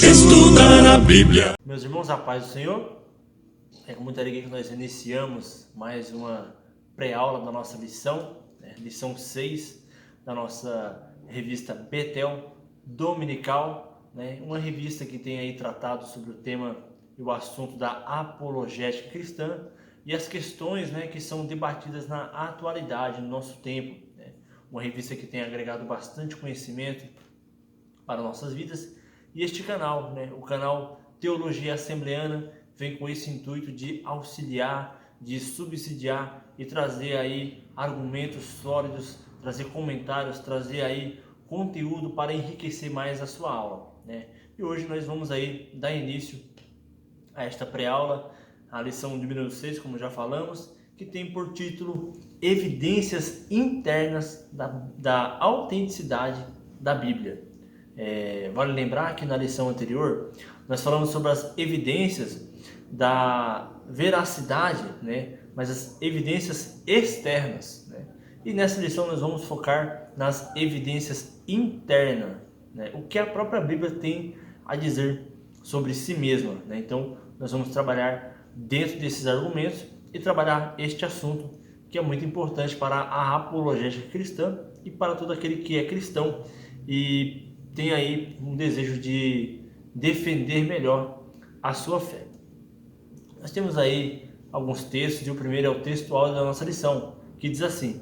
Estudar a Bíblia. Meus irmãos, a paz do Senhor. É com muita alegria que nós iniciamos mais uma pré-aula da nossa lição, lição 6 da nossa revista Betel Dominical, uma revista que tem aí tratado sobre o tema e o assunto da apologética cristã e as questões que são debatidas na atualidade, no nosso tempo. Uma revista que tem agregado bastante conhecimento para nossas vidas. E este canal, o canal Teologia Assembleana, vem com esse intuito de auxiliar, de subsidiar e trazer aí argumentos sólidos, trazer comentários, trazer aí conteúdo para enriquecer mais a sua aula. E hoje nós vamos aí dar início a esta pré-aula, a lição número 6, como já falamos, que tem por título Evidências Internas da Autenticidade da Bíblia. Vale lembrar que na lição anterior nós falamos sobre as evidências da veracidade, mas as evidências externas. E nessa lição nós vamos focar nas evidências internas, o que a própria Bíblia tem a dizer sobre si mesma. Então nós vamos trabalhar dentro desses argumentos e trabalhar este assunto que é muito importante para a apologética cristã e para todo aquele que é cristão e tem aí um desejo de defender melhor a sua fé. Nós temos aí alguns textos e o primeiro é o texto áudio da nossa lição, que diz assim: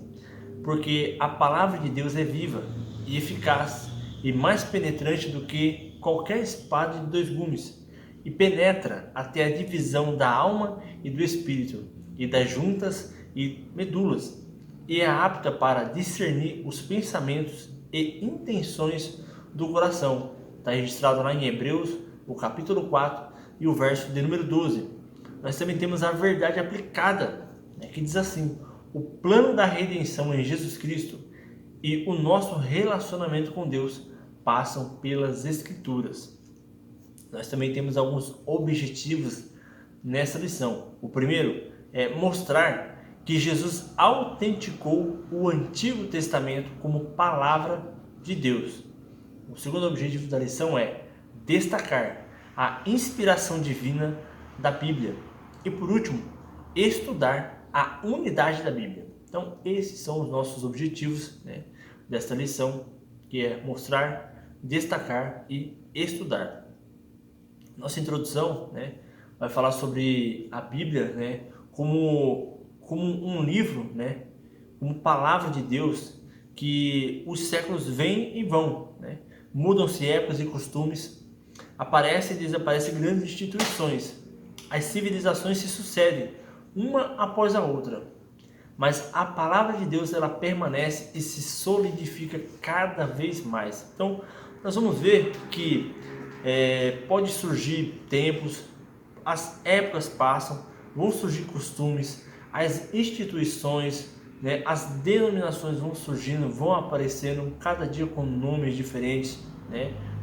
porque a palavra de Deus é viva e eficaz e mais penetrante do que qualquer espada de dois gumes e penetra até a divisão da alma e do espírito e das juntas e medulas e é apta para discernir os pensamentos e intenções do coração. Está registrado lá em Hebreus, o capítulo 4 e o verso de número 12. Nós também temos a verdade aplicada, que diz assim: o plano da redenção em Jesus Cristo e o nosso relacionamento com Deus passam pelas Escrituras. Nós também temos alguns objetivos nessa lição. O primeiro é mostrar que Jesus autenticou o Antigo Testamento como palavra de Deus. O segundo objetivo da lição é destacar a inspiração divina da Bíblia. E por último, estudar a unidade da Bíblia. Então, esses são os nossos objetivos desta lição, que é mostrar, destacar e estudar. Nossa introdução vai falar sobre a Bíblia como um livro, como palavra de Deus, que os séculos vêm e vão, mudam-se épocas e costumes, aparecem e desaparecem grandes instituições, as civilizações se sucedem, uma após a outra, mas a palavra de Deus ela permanece e se solidifica cada vez mais. Então, nós vamos ver que pode surgir tempos, as épocas passam, vão surgir costumes, as instituições, as denominações vão surgindo, vão aparecendo, cada dia com nomes diferentes,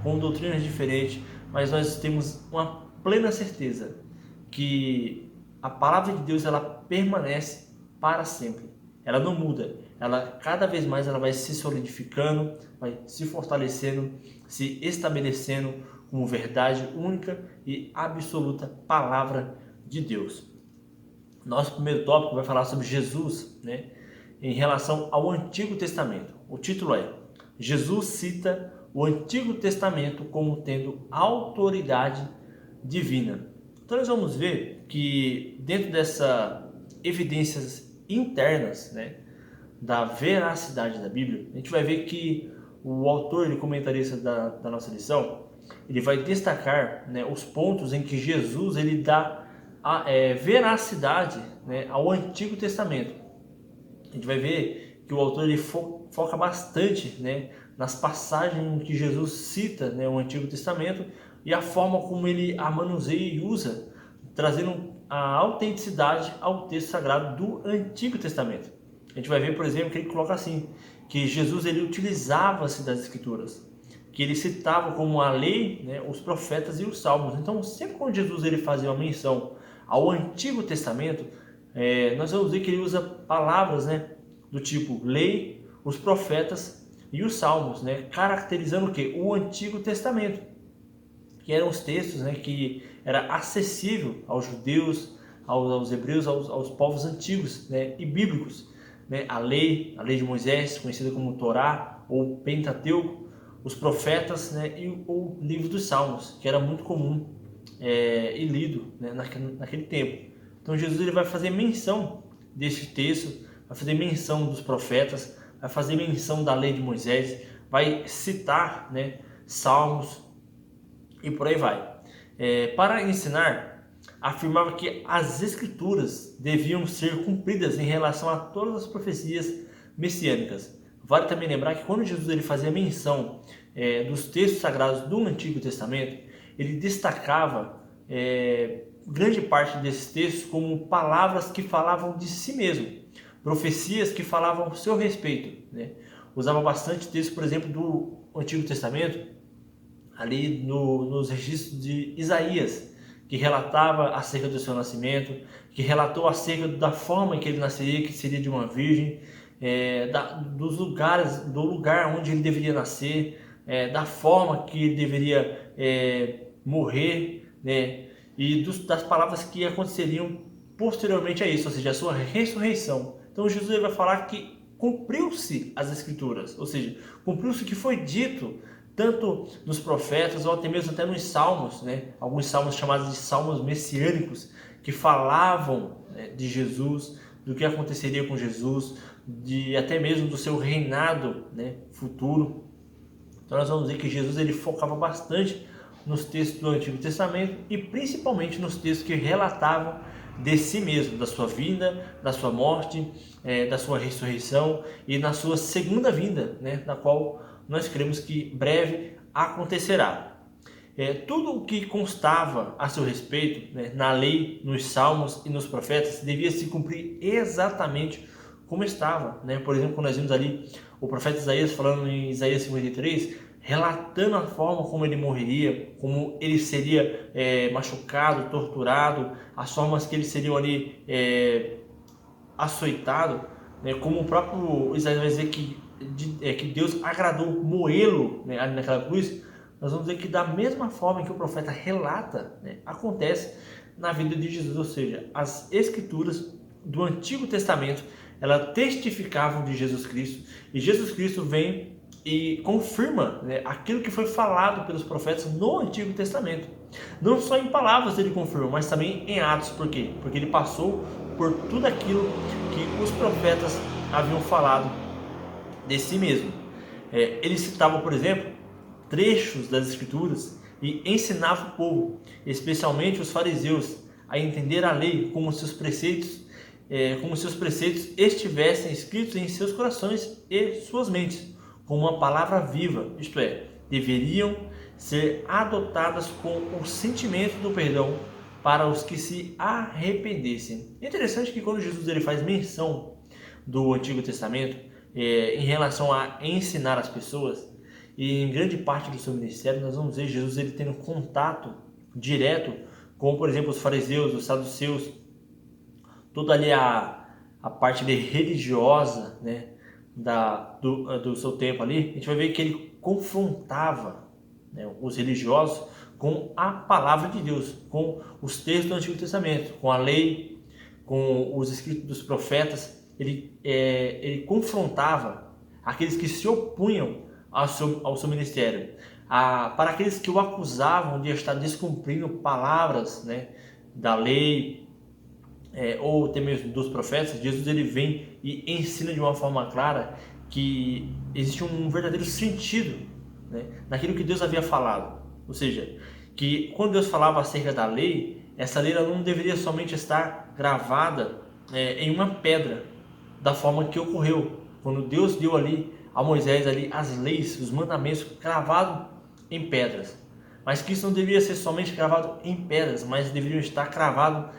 com doutrinas diferentes, mas nós temos uma plena certeza que a palavra de Deus ela permanece para sempre, ela não muda, ela cada vez mais ela vai se solidificando, vai se fortalecendo, se estabelecendo como verdade única e absoluta palavra de Deus. Nosso primeiro tópico vai falar sobre Jesus, em relação ao Antigo Testamento. O título é: Jesus cita o Antigo Testamento como tendo autoridade divina. Então nós vamos ver que dentro dessas evidências internas, da veracidade da Bíblia, a gente vai ver que o autor e comentarista da nossa lição, ele vai destacar os pontos em que Jesus ele dá a veracidade ao Antigo Testamento. A gente vai ver que o autor ele foca bastante nas passagens em que Jesus cita o Antigo Testamento e a forma como ele a manuseia e usa, trazendo a autenticidade ao texto sagrado do Antigo Testamento. A gente vai ver, por exemplo, que ele coloca assim, que Jesus ele utilizava-se das Escrituras, que ele citava como a lei, os profetas e os salmos. Então, sempre quando Jesus ele fazia uma menção ao Antigo Testamento, nós vamos ver que ele usa palavras do tipo lei, os profetas e os Salmos, né, caracterizando o quê? O Antigo Testamento, que eram os textos, né, que era acessível aos judeus, aos hebreus, aos povos antigos, né, e bíblicos, né, a lei de Moisés, conhecida como Torá ou Pentateuco, os profetas, né, e o livro dos Salmos, que era muito comum e lido, né, naquele tempo. Então Jesus ele vai fazer menção desse texto, vai fazer menção dos profetas, vai fazer menção da lei de Moisés, vai citar, né, Salmos e por aí vai. Para ensinar, afirmava que as escrituras deviam ser cumpridas em relação a todas as profecias messiânicas. Vale também lembrar que quando Jesus ele fazia menção dos textos sagrados do Antigo Testamento, ele destacava grande parte desses textos como palavras que falavam de si mesmo, profecias que falavam a seu respeito, né? Usava bastante texto, por exemplo, do Antigo Testamento, ali nos registros de Isaías, que relatava acerca do seu nascimento, que relatou acerca da forma em que ele nasceria, que seria de uma virgem, dos lugares, do lugar onde ele deveria nascer, da forma que ele deveria morrer, né? E das palavras que aconteceriam posteriormente a isso, ou seja, a sua ressurreição. Então Jesus ele vai falar que cumpriu-se as escrituras, ou seja, cumpriu-se o que foi dito tanto nos profetas ou até mesmo até nos salmos, né? Alguns salmos chamados de salmos messiânicos, que falavam, né, de Jesus, do que aconteceria com Jesus, até mesmo do seu reinado, né, futuro. Então nós vamos ver que Jesus ele focava bastante nos textos do Antigo Testamento e principalmente nos textos que relatavam de si mesmo, da sua vinda, da sua morte, da sua ressurreição e na sua segunda vinda, né, da qual nós cremos que breve acontecerá. Tudo o que constava a seu respeito, né, na lei, nos salmos e nos profetas devia se cumprir exatamente como estava, né? Por exemplo, quando nós vimos ali o profeta Isaías falando em Isaías 53, relatando a forma como ele morreria, como ele seria machucado, torturado, as formas que ele seria ali açoitado, né? Como o próprio Isaías vai dizer que Deus agradou moê-lo, né, ali naquela cruz. Nós vamos ver que da mesma forma que o profeta relata, né, acontece na vida de Jesus, ou seja, as escrituras do Antigo Testamento, elas testificavam de Jesus Cristo, e Jesus Cristo vem e confirma, né, aquilo que foi falado pelos profetas no Antigo Testamento. Não só em palavras ele confirma, mas também em atos. Por quê? Porque ele passou por tudo aquilo que os profetas haviam falado de si mesmo. Ele citava, por exemplo, trechos das Escrituras e ensinava o povo, especialmente os fariseus, a entender a lei como se os preceitos estivessem escritos em seus corações e suas mentes, como uma palavra viva, isto é, deveriam ser adotadas com o sentimento do perdão para os que se arrependessem. É interessante que quando Jesus ele faz menção do Antigo Testamento em relação a ensinar as pessoas, e em grande parte do seu ministério nós vamos ver Jesus ele tendo contato direto com, por exemplo, os fariseus, os saduceus, toda ali a parte religiosa, né, do seu tempo ali. A gente vai ver que ele confrontava, né, os religiosos com a palavra de Deus, com os textos do Antigo Testamento, com a lei, com os escritos dos profetas. Ele confrontava aqueles que se opunham ao seu ministério, para aqueles que o acusavam de estar descumprindo palavras, né, da lei, ou até mesmo dos profetas. Jesus ele vem e ensina de uma forma clara que existe um verdadeiro sentido, né, naquilo que Deus havia falado. Ou seja, que quando Deus falava acerca da lei, essa lei ela não deveria somente estar gravada em uma pedra, da forma que ocorreu quando Deus deu ali a Moisés ali as leis, os mandamentos gravados em pedras, mas que isso não deveria ser somente gravado em pedras, mas deveriam estar gravados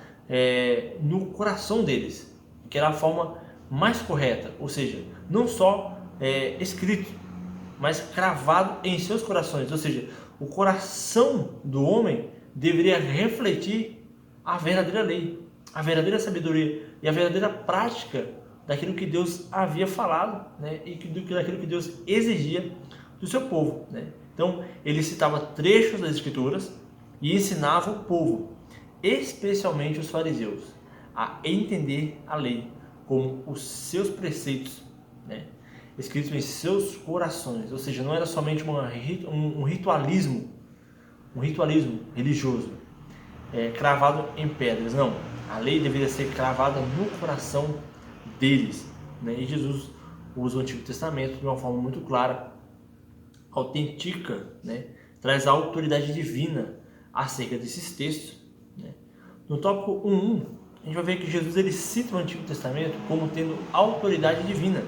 no coração deles, que era a forma mais correta, ou seja, não só escrito, mas gravado em seus corações, ou seja, o coração do homem deveria refletir a verdadeira lei, a verdadeira sabedoria e a verdadeira prática daquilo que Deus havia falado, né, e daquilo que Deus exigia do seu povo, né? Então, ele citava trechos das Escrituras e ensinava o povo, especialmente os fariseus, a entender a lei como os seus preceitos, né, escritos em seus corações. Ou seja, não era somente um ritualismo religioso, cravado em pedras. Não, a lei deveria ser cravada no coração deles, né? E Jesus usa o Antigo Testamento de uma forma muito clara, autêntica, né? Traz a autoridade divina acerca desses textos, né? No tópico 1.1, a gente vai ver que Jesus ele cita o Antigo Testamento como tendo autoridade divina,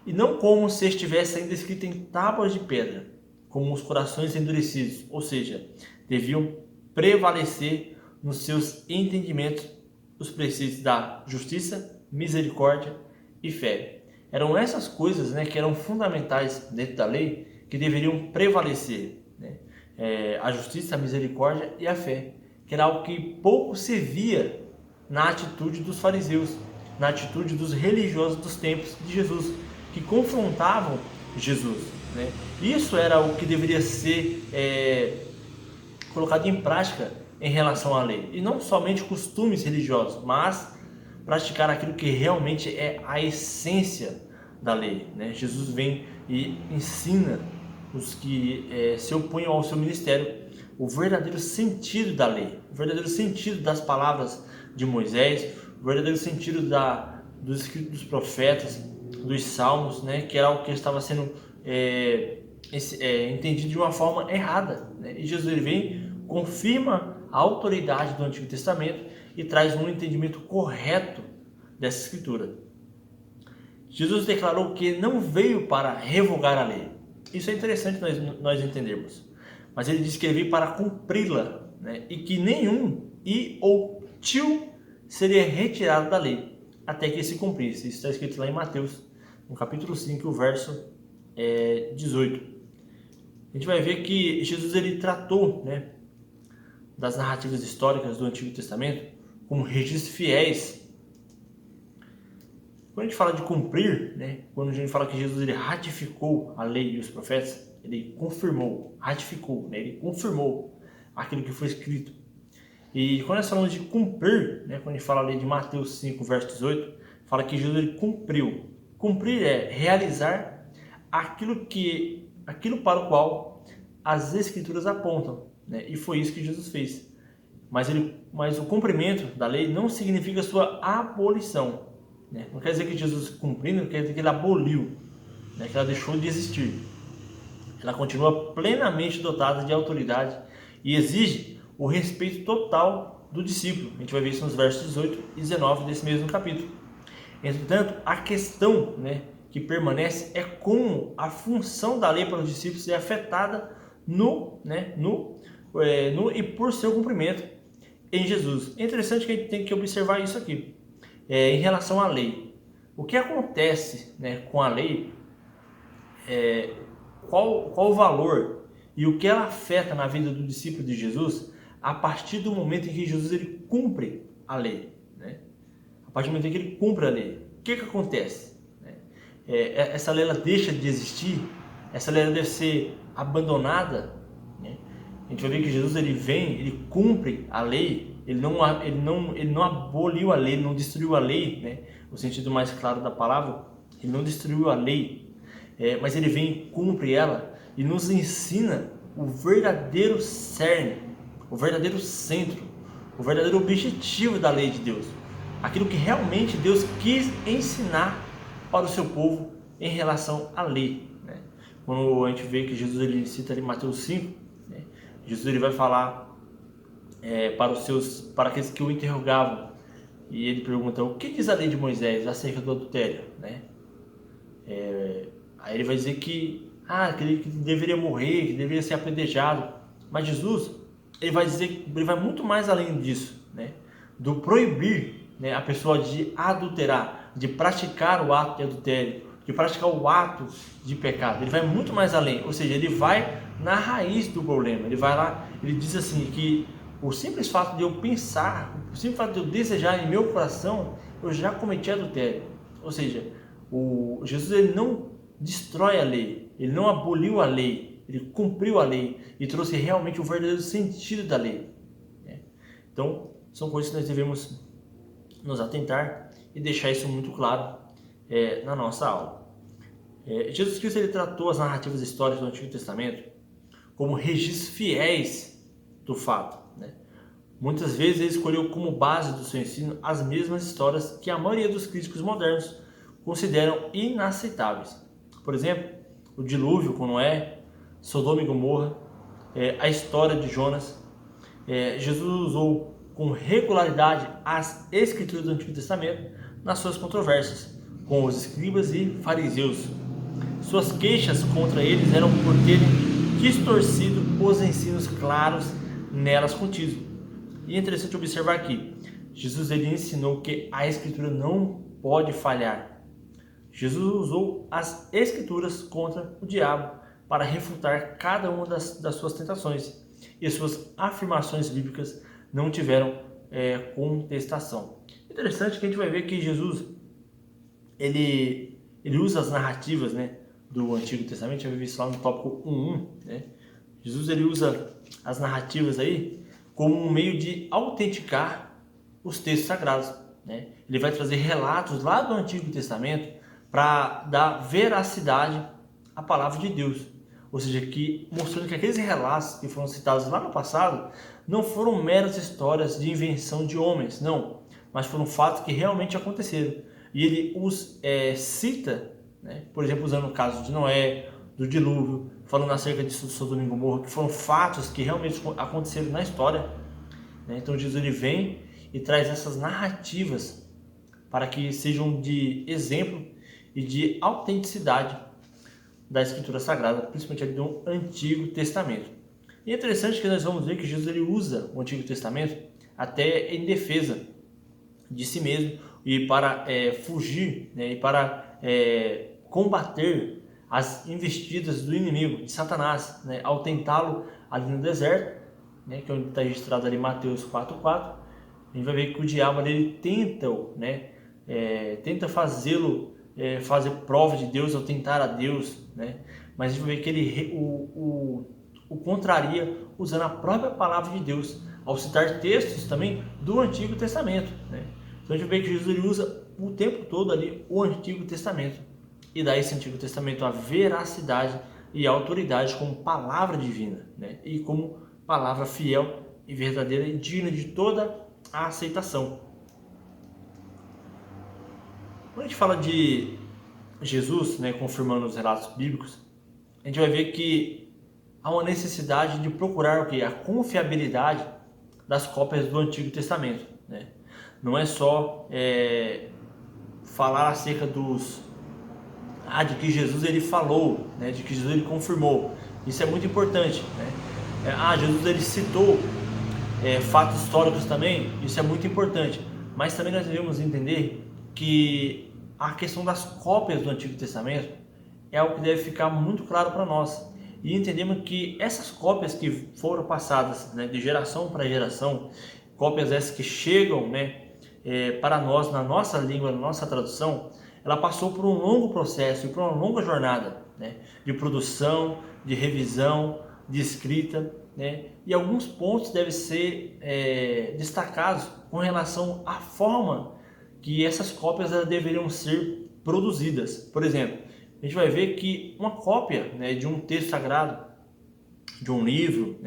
e não como se estivesse ainda escrito em tábuas de pedra, como os corações endurecidos, ou seja, deviam prevalecer nos seus entendimentos os preceitos da justiça, misericórdia e fé. Eram essas coisas, né, que eram fundamentais dentro da lei, que deveriam prevalecer, né? A justiça, a misericórdia e a fé, que era algo que pouco se via na atitude dos fariseus, na atitude dos religiosos dos tempos de Jesus, que confrontavam Jesus, né? Isso era o que deveria ser colocado em prática em relação à lei, e não somente costumes religiosos, mas praticar aquilo que realmente é a essência da lei, né? Jesus vem e ensina os que se opõem ao seu ministério o verdadeiro sentido da lei, o verdadeiro sentido das palavras de Moisés, o verdadeiro sentido dos escritos dos profetas, dos salmos, né? Que era algo que estava sendo entendido de uma forma errada, né? E Jesus ele vem, confirma a autoridade do Antigo Testamento e traz um entendimento correto dessa escritura. Jesus declarou que não veio para revogar a lei. Isso é interessante nós entendermos. Mas ele disse que ele veio para cumpri-la, né? E que nenhum ou tio seria retirado da lei até que se cumprisse. Isso está escrito lá em Mateus, no capítulo 5, o verso 18. A gente vai ver que Jesus ele tratou, né, das narrativas históricas do Antigo Testamento como registros fiéis. Quando a gente fala de cumprir, né, quando a gente fala que Jesus ele ratificou a lei e os profetas, ele confirmou, ratificou, né, ele confirmou aquilo que foi escrito. E quando nós falamos de cumprir, né, quando a gente fala ali de Mateus 5, verso 18, fala que Jesus ele cumpriu. Cumprir é realizar aquilo para o qual as Escrituras apontam, né? E foi isso que Jesus fez. Mas o cumprimento da lei não significa sua abolição, né? Não quer dizer que Jesus cumprindo, quer dizer que ele aboliu, né? Que ela deixou de existir. Ela continua plenamente dotada de autoridade e exige o respeito total do discípulo. A gente vai ver isso nos versos 18 e 19 desse mesmo capítulo. Entretanto, a questão, né, que permanece é como a função da lei para os discípulos é afetada no e por seu cumprimento em Jesus. É interessante que a gente tem que observar isso aqui, em relação à lei. O que acontece, né, com a lei, qual o valor e o que ela afeta na vida do discípulo de Jesus a partir do momento em que Jesus ele cumpre a lei, né? A partir do momento em que ele cumpre a lei, o que acontece? Essa lei ela deixa de existir? Essa lei ela deve ser abandonada, né? A gente vai ver que Jesus ele vem, ele cumpre a lei, ele não aboliu a lei, ele não destruiu a lei, né? O sentido mais claro da palavra, ele não destruiu a lei, mas ele vem, cumpre ela e nos ensina o verdadeiro cerne, o verdadeiro centro, o verdadeiro objetivo da lei de Deus, aquilo que realmente Deus quis ensinar para o seu povo em relação à lei, né? Quando a gente vê que Jesus ele cita ali Mateus 5, né? Jesus ele vai falar para aqueles que o interrogavam, e ele pergunta: o que diz a lei de Moisés acerca do adultério, né? Aí ele vai dizer que ele deveria morrer, que deveria ser apedrejado. Mas Jesus ele vai muito mais além disso, né? Do proibir, né, a pessoa de adulterar, de praticar o ato de adultério, de praticar o ato de pecado. Ele vai muito mais além, ou seja, ele vai na raiz do problema. Ele vai lá, ele diz assim que o simples fato de eu pensar, o simples fato de eu desejar em meu coração, eu já cometi adultério. Ou seja, Jesus ele não destrói a lei, ele não aboliu a lei, ele cumpriu a lei e trouxe realmente o verdadeiro sentido da lei. Então, são coisas que nós devemos nos atentar e deixar isso muito claro na nossa aula. Jesus Cristo ele tratou as narrativas históricas do Antigo Testamento como registros fiéis do fato. Muitas vezes ele escolheu como base do seu ensino as mesmas histórias que a maioria dos críticos modernos consideram inaceitáveis. Por exemplo, o dilúvio com Noé, Sodoma e Gomorra, a história de Jonas. Jesus usou com regularidade as escrituras do Antigo Testamento nas suas controvérsias com os escribas e fariseus. Suas queixas contra eles eram por terem distorcido os ensinos claros nelas contidos. E é interessante observar que Jesus ele ensinou que a escritura não pode falhar. Jesus usou as escrituras contra o diabo para refutar cada uma das suas tentações, e suas afirmações bíblicas não tiveram contestação. Interessante que a gente vai ver que Jesus ele usa as narrativas, do Antigo Testamento. A gente vai ver isso lá no tópico 1.1, Jesus ele usa as narrativas aí como um meio de autenticar os textos sagrados. Ele vai trazer relatos lá do Antigo Testamento para dar veracidade à palavra de Deus. Ou seja, mostrando que aqueles relatos que foram citados lá no passado não foram meras histórias de invenção de homens, não, mas foram fatos que realmente aconteceram. E ele os cita, por exemplo, usando o caso de Noé, do dilúvio, falando acerca de Sodoma e Gomorra, que foram fatos que realmente aconteceram na história. Então Jesus ele vem e traz essas narrativas para que sejam de exemplo e de autenticidade da Escritura Sagrada, principalmente ali do Antigo Testamento. E é interessante que nós vamos ver que Jesus ele usa o Antigo Testamento até em defesa de si mesmo e para fugir, e para combater as investidas do inimigo, de Satanás, ao tentá-lo ali no deserto, que é onde está registrado ali Mateus 4.4, a gente vai ver que o diabo ele tenta fazê-lo fazer prova de Deus ou tentar a Deus, mas a gente vai ver que ele o contraria usando a própria palavra de Deus, ao citar textos também do Antigo Testamento. Então a gente vai ver que Jesus ele usa o tempo todo ali o Antigo Testamento e dá esse Antigo Testamento a veracidade e a autoridade como palavra divina, e como palavra fiel e verdadeira e digna de toda a aceitação. Quando a gente fala de Jesus, confirmando os relatos bíblicos, a gente vai ver que há uma necessidade de procurar a confiabilidade das cópias do Antigo Testamento. Não é só falar acerca de que Jesus ele falou, de que Jesus ele confirmou. Isso é muito importante. Jesus ele citou fatos históricos também. Isso é muito importante. Mas também nós devemos entender que a questão das cópias do Antigo Testamento é algo que deve ficar muito claro para nós. E entendemos que essas cópias que foram passadas de geração para geração, cópias essas que chegam para nós, na nossa língua, na nossa tradução, ela passou por um longo processo e por uma longa jornada de produção, de revisão, de escrita, e alguns pontos devem ser destacados com relação à forma que essas cópias deveriam ser produzidas. Por exemplo, a gente vai ver que uma cópia de um texto sagrado, de um livro,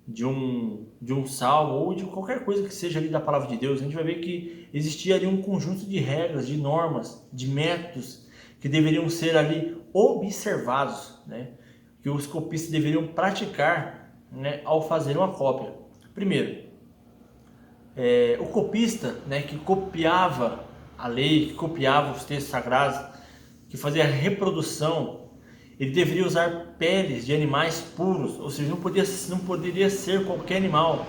de um salmo ou de qualquer coisa que seja ali da palavra de Deus, a gente vai ver que existia ali um conjunto de regras, de normas, de métodos que deveriam ser ali observados, que os copistas deveriam praticar ao fazer uma cópia. Primeiro, o copista que copiava a lei, que copiava os textos sagrados, que fazia a reprodução, ele deveria usar peles de animais puros, ou seja, não poderia ser qualquer animal,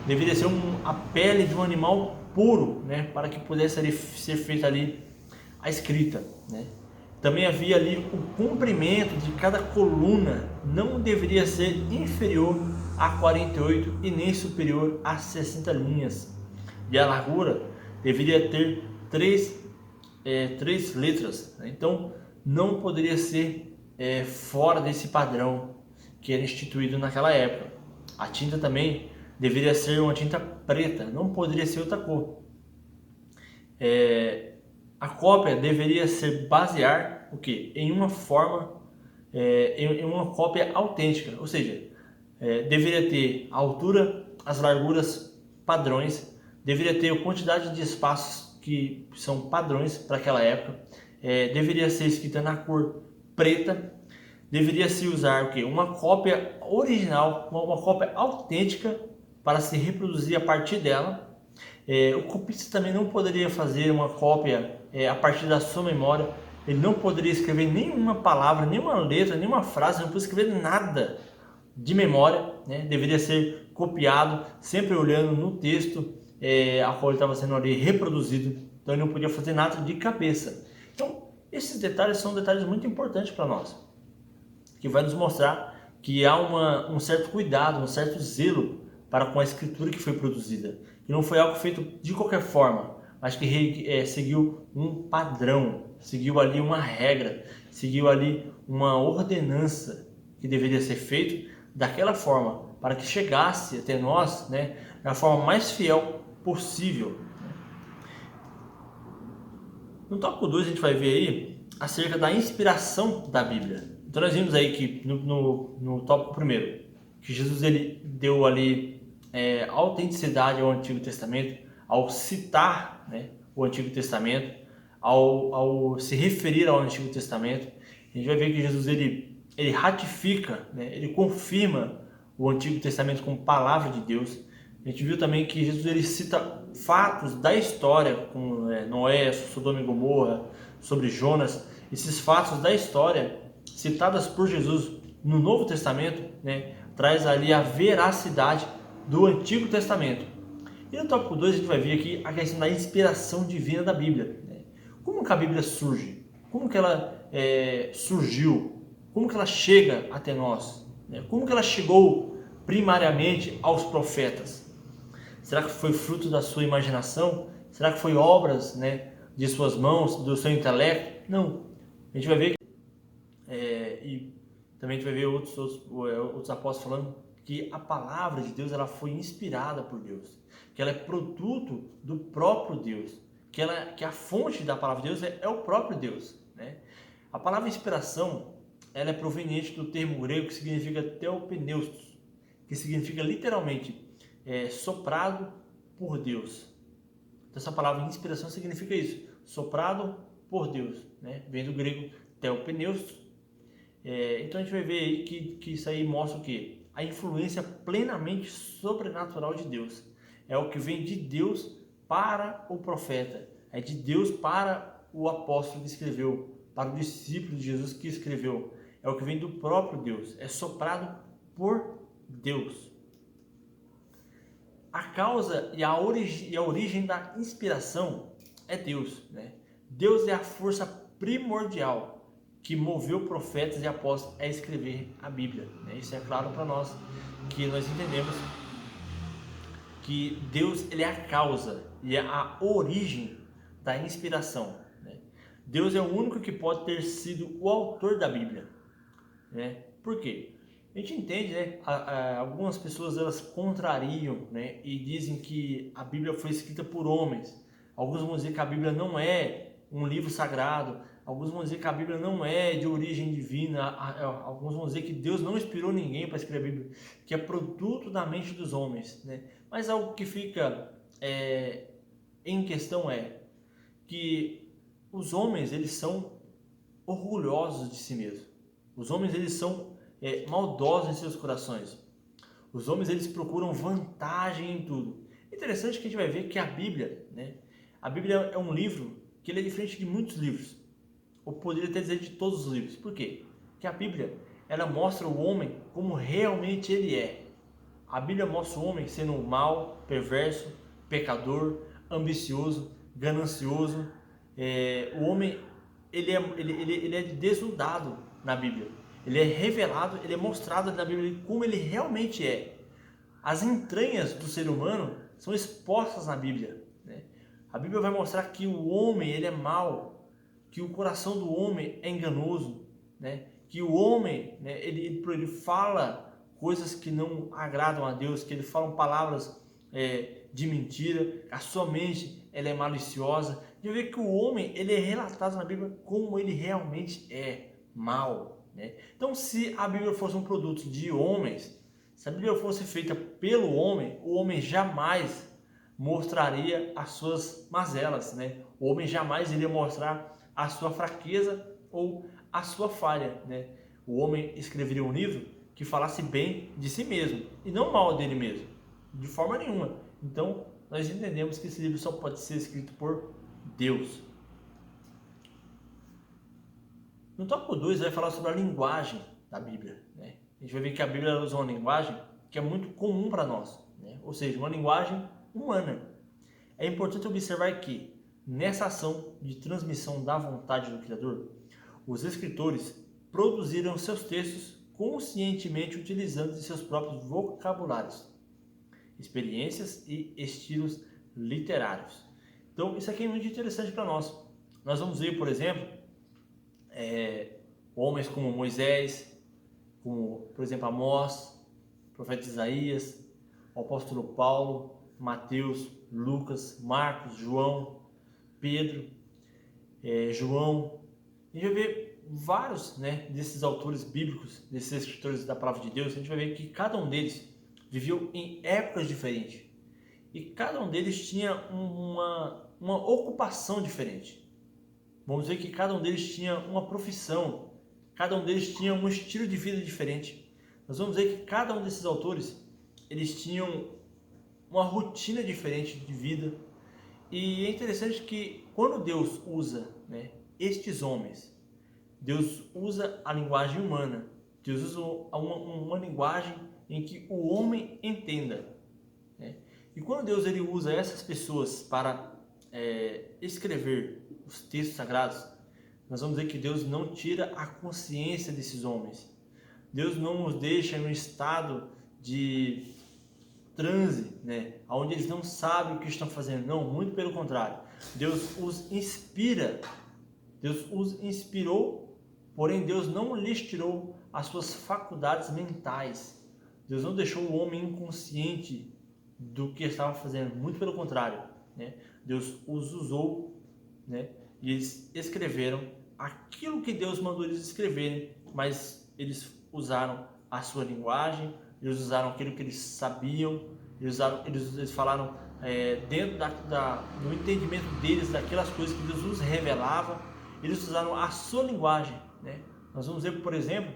deveria ser a pele de um animal puro, para que pudesse ali ser feita ali a escrita. Também havia ali o comprimento de cada coluna, não deveria ser inferior a 48 e nem superior a 60 linhas. E a largura deveria ter 3 3 letras, né? Então não poderia ser fora desse padrão que era instituído naquela época. A tinta também deveria ser uma tinta preta, não poderia ser outra cor. A cópia deveria ser basear o quê? Em uma forma, em uma cópia autêntica, ou seja, deveria ter a altura, as larguras padrões, deveria ter a quantidade de espaços que são padrões para aquela época, deveria ser escrita na cor preta, deveria se usar o quê? Uma cópia original, uma cópia autêntica para se reproduzir a partir dela. O copista também não poderia fazer uma cópia a partir da sua memória, ele não poderia escrever nenhuma palavra, nenhuma letra, nenhuma frase, não poderia escrever nada de memória, né? Deveria ser copiado, sempre olhando no texto a qual ele estava sendo ali reproduzido, então ele não podia fazer nada de cabeça. Então, esses detalhes são detalhes muito importantes para nós, que vai nos mostrar que há um certo cuidado, um certo zelo para com a escritura que foi produzida, que não foi algo feito de qualquer forma, mas que seguiu um padrão, seguiu ali uma regra, seguiu ali uma ordenança que deveria ser feito daquela forma, para que chegasse até nós, né, da forma mais fiel possível. No tópico 2 a gente vai ver aí acerca da inspiração da Bíblia. Então nós vimos aí que no tópico primeiro, que Jesus ele deu ali autenticidade ao Antigo Testamento, ao citar, né, o Antigo Testamento, ao se referir ao Antigo Testamento. A gente vai ver que Jesus ele ratifica, né, ele confirma o Antigo Testamento como palavra de Deus. A gente viu também que Jesus ele cita fatos da história, como Noé, Sodoma e Gomorra, sobre Jonas. Esses fatos da história, citadas por Jesus no Novo Testamento, né, traz ali a veracidade do Antigo Testamento. E no tópico 2 a gente vai ver aqui a questão da inspiração divina da Bíblia, né? Como que a Bíblia surge? Como que ela surgiu? Como que ela chega até nós? Né? Como que ela chegou primariamente aos profetas? Será que foi fruto da sua imaginação? Será que foi obras, né, de suas mãos, do seu intelecto? Não. A gente vai ver e também a gente vai ver outros apóstolos falando que a palavra de Deus ela foi inspirada por Deus, que ela é produto do próprio Deus, que a fonte da palavra de Deus é o próprio Deus, né? A palavra inspiração ela é proveniente do termo grego que significa theopneustos, que significa literalmente soprado por Deus. Então, essa palavra inspiração significa isso, soprado por Deus, né? Vem do grego theopneustos. Então a gente vai ver aí que isso aí mostra o quê? A influência plenamente sobrenatural de Deus. É o que vem de Deus para o profeta, é de Deus para o apóstolo que escreveu, para o discípulo de Jesus que escreveu. É o que vem do próprio Deus, é soprado por Deus. A causa e a origem da inspiração é Deus, né? Deus é a força primordial que moveu profetas e apóstolos a escrever a Bíblia, né? Isso é claro para nós, que nós entendemos que Deus ele é a causa e é a origem da inspiração, né? Deus é o único que pode ter sido o autor da Bíblia, né? Por quê? A gente entende, né? Algumas pessoas elas contrariam, né, e dizem que a Bíblia foi escrita por homens. Alguns vão dizer que a Bíblia não é um livro sagrado. Alguns vão dizer que a Bíblia não é de origem divina. Alguns vão dizer que Deus não inspirou ninguém para escrever a Bíblia, que é produto da mente dos homens, né? Mas algo que fica em questão é que os homens eles são orgulhosos de si mesmos. Os homens eles são maldosos em seus corações. Os homens eles procuram vantagem em tudo. Interessante que a gente vai ver que a Bíblia, né? A Bíblia é um livro que ele é diferente de muitos livros. Ou poderia até dizer de todos os livros. Por quê? Porque a Bíblia ela mostra o homem como realmente ele é. A Bíblia mostra o homem sendo mau, perverso, pecador, ambicioso, ganancioso. O homem ele é desnudado na Bíblia. Ele é revelado, ele é mostrado na Bíblia como ele realmente é. As entranhas do ser humano são expostas na Bíblia, né? A Bíblia vai mostrar que o homem ele é mau, que o coração do homem é enganoso, né? Que o homem, né, ele fala coisas que não agradam a Deus, que ele fala palavras de mentira, a sua mente ela é maliciosa. De ver que o homem ele é relatado na Bíblia como ele realmente é mal, né? Então, se a Bíblia fosse um produto de homens, se a Bíblia fosse feita pelo homem, o homem jamais mostraria as suas mazelas, né? O homem jamais iria mostrar a sua fraqueza ou a sua falha, né? O homem escreveria um livro que falasse bem de si mesmo e não mal dele mesmo, de forma nenhuma. Então, nós entendemos que esse livro só pode ser escrito por Deus. No tópico 2 vai falar sobre a linguagem da Bíblia, né? A gente vai ver que a Bíblia usa uma linguagem que é muito comum para nós, né? Ou seja, uma linguagem humana. É importante observar que, nessa ação de transmissão da vontade do Criador, os escritores produziram seus textos conscientemente utilizando de seus próprios vocabulários, experiências e estilos literários. Então, isso aqui é muito interessante para nós. Nós vamos ver, por exemplo, homens como Moisés, como, por exemplo, Amós, o profeta Isaías, o apóstolo Paulo, Mateus, Lucas, Marcos, João, Pedro, João. A gente vai ver vários, né, desses autores bíblicos, desses escritores da palavra de Deus. A gente vai ver que cada um deles viveu em épocas diferentes e cada um deles tinha uma ocupação diferente. Vamos ver que cada um deles tinha uma profissão, cada um deles tinha um estilo de vida diferente. Nós vamos ver que cada um desses autores, eles tinham uma rotina diferente de vida. E é interessante que quando Deus usa, né, estes homens, Deus usa a linguagem humana, Deus usa uma linguagem em que o homem entenda, né? E quando Deus ele usa essas pessoas para escrever os textos sagrados, nós vamos ver que Deus não tira a consciência desses homens. Deus não os deixa em um estado de transe, né, onde eles não sabem o que estão fazendo. Não, muito pelo contrário. Deus os inspira. Deus os inspirou, porém Deus não lhes tirou as suas faculdades mentais. Deus não deixou o homem inconsciente do que estava fazendo. Muito pelo contrário, né? Deus os usou, né, e eles escreveram aquilo que Deus mandou eles escreverem, mas eles usaram a sua linguagem, eles usaram aquilo que eles sabiam, eles falaram dentro do entendimento deles, daquelas coisas que Deus nos revelava, eles usaram a sua linguagem, né? Nós vamos ver, por exemplo,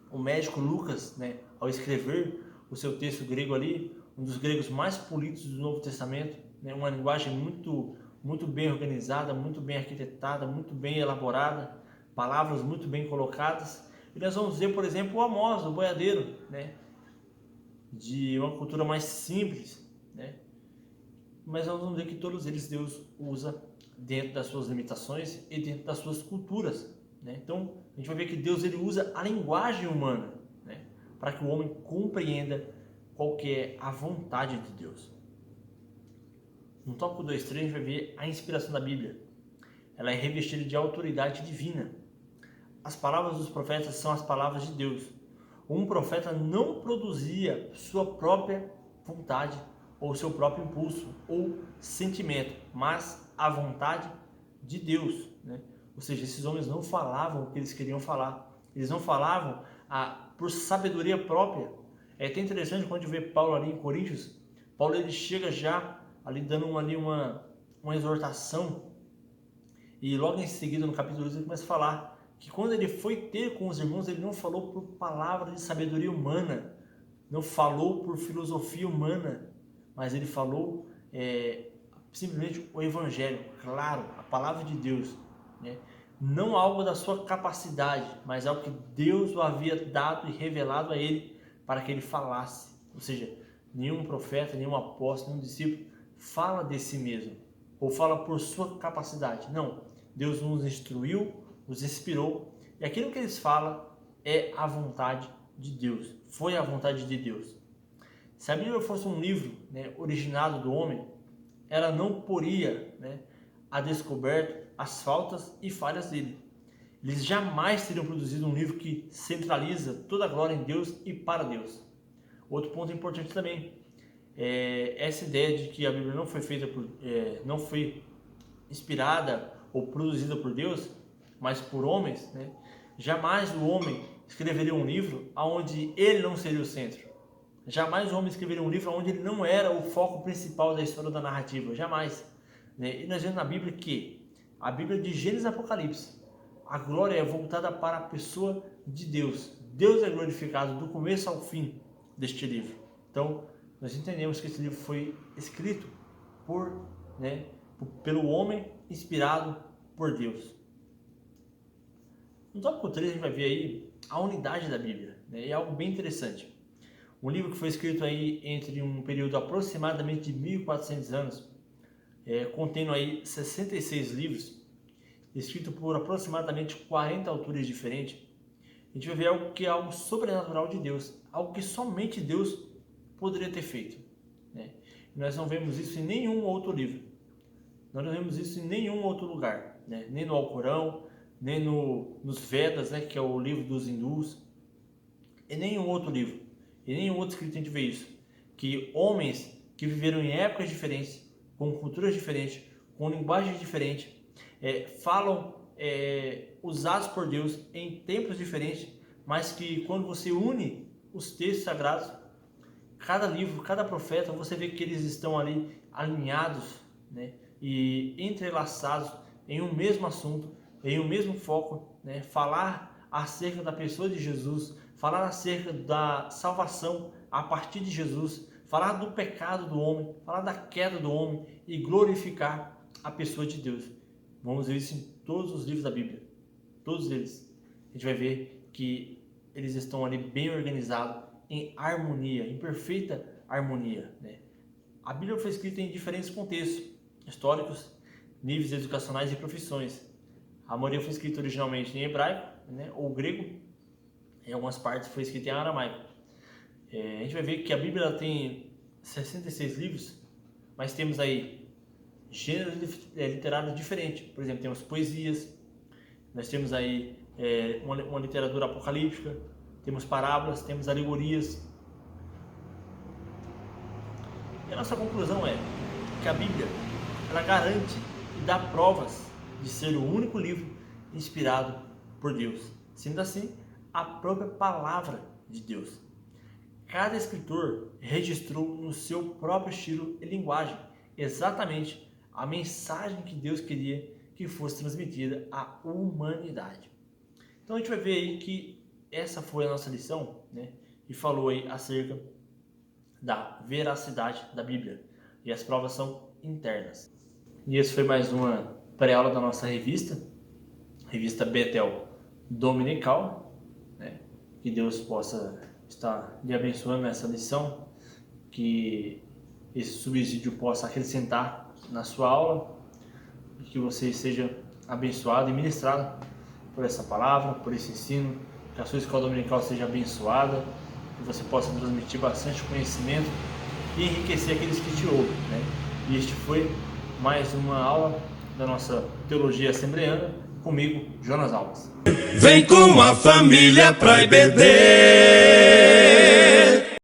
o médico Lucas, né, ao escrever o seu texto grego ali, um dos gregos mais polidos do Novo Testamento, né, uma linguagem muito bem organizada, muito bem arquitetada, muito bem elaborada, palavras muito bem colocadas. E nós vamos ver, por exemplo, o Amós, o boiadeiro, né, de uma cultura mais simples, né? Mas nós vamos ver que todos eles Deus usa dentro das suas limitações e dentro das suas culturas, né? Então a gente vai ver que Deus ele usa a linguagem humana, né, para que o homem compreenda qual que é a vontade de Deus. No tópico 2.3 a gente vai ver a inspiração da Bíblia. Ela é revestida de autoridade divina. As palavras dos profetas são as palavras de Deus. Um profeta não produzia sua própria vontade ou seu próprio impulso ou sentimento, mas a vontade de Deus, né? Ou seja, esses homens não falavam o que eles queriam falar. Eles não falavam por sabedoria própria. É até interessante quando a gente vê Paulo ali em Coríntios. Paulo ele chega já ali dando ali uma exortação, e logo em seguida no capítulo 2 ele começa a falar que quando ele foi ter com os irmãos, ele não falou por palavras de sabedoria humana, não falou por filosofia humana, mas ele falou simplesmente o Evangelho, claro, a palavra de Deus, né? Não algo da sua capacidade, mas algo que Deus o havia dado e revelado a ele para que ele falasse. Ou seja, nenhum profeta, nenhum apóstolo, nenhum discípulo fala de si mesmo ou fala por sua capacidade. Não, Deus nos instruiu, nos inspirou, e aquilo que eles falam é a vontade de Deus, foi a vontade de Deus. Se a Bíblia fosse um livro, né, originado do homem, ela não poria, né, a as faltas e falhas dele. Eles jamais teriam produzido um livro que centraliza toda a glória em Deus e para Deus. Outro ponto importante também é essa ideia de que a Bíblia não foi feita não foi inspirada ou produzida por Deus, mas por homens, né? Jamais o homem escreveria um livro onde ele não seria o centro. Jamais o homem escreveria um livro onde ele não era o foco principal da história da narrativa. Jamais. Né? E nós vemos na Bíblia que a Bíblia de Gênesis e Apocalipse, a glória é voltada para a pessoa de Deus. Deus é glorificado do começo ao fim deste livro. Então, nós entendemos que esse livro foi escrito pelo homem, inspirado por Deus. No tópico 3 a gente vai ver aí a unidade da Bíblia, né? É algo bem interessante. Um livro que foi escrito aí entre um período aproximadamente de 1400 anos, contendo aí 66 livros, escrito por aproximadamente 40 autores diferentes. A gente vai ver algo que é algo sobrenatural de Deus, algo que somente Deus poderia ter feito, né? E nós não vemos isso em nenhum outro livro, nós não vemos isso em nenhum outro lugar, né? Nem no Alcorão, nem nos Vedas, né? Que é o livro dos hindus, em nenhum outro livro, em nenhum outro escrito a gente vê isso, que homens que viveram em épocas diferentes, com culturas diferentes, com linguagens diferentes, falam usados por Deus em tempos diferentes, mas que quando você une os textos sagrados, cada livro, cada profeta, você vê que eles estão ali alinhados, né, e entrelaçados em um mesmo assunto, em um mesmo foco, né, falar acerca da pessoa de Jesus, falar acerca da salvação a partir de Jesus, falar do pecado do homem, falar da queda do homem e glorificar a pessoa de Deus. Vamos ver isso em todos os livros da Bíblia, todos eles. A gente vai ver que eles estão ali bem organizados, em harmonia, em perfeita harmonia, né? A Bíblia foi escrita em diferentes contextos históricos, níveis educacionais e profissões. A maioria foi escrita originalmente em hebraico, né, ou grego. Em algumas partes foi escrita em aramaico. A gente vai ver que a Bíblia tem 66 livros, mas temos aí gêneros literários diferentes. Por exemplo, temos poesias, nós temos aí uma literatura apocalíptica, temos parábolas, temos alegorias. E a nossa conclusão é que a Bíblia, ela garante e dá provas de ser o único livro inspirado por Deus. Sendo assim, a própria palavra de Deus. Cada escritor registrou no seu próprio estilo e linguagem exatamente a mensagem que Deus queria que fosse transmitida à humanidade. Então a gente vai ver aí que essa foi a nossa lição, né? E falou aí acerca da veracidade da Bíblia. E as provas são internas. E esse foi mais uma pré-aula da nossa revista Betel Dominical, né? Que Deus possa estar lhe abençoando nessa lição, que esse subsídio possa acrescentar na sua aula, e que você seja abençoado e ministrado por essa palavra, por esse ensino, que a sua escola dominical seja abençoada, que você possa transmitir bastante conhecimento e enriquecer aqueles que te ouvem, né? E este foi mais uma aula da nossa Teologia Assembleana, comigo, Jonas Alves. Vem com a família pra IBD.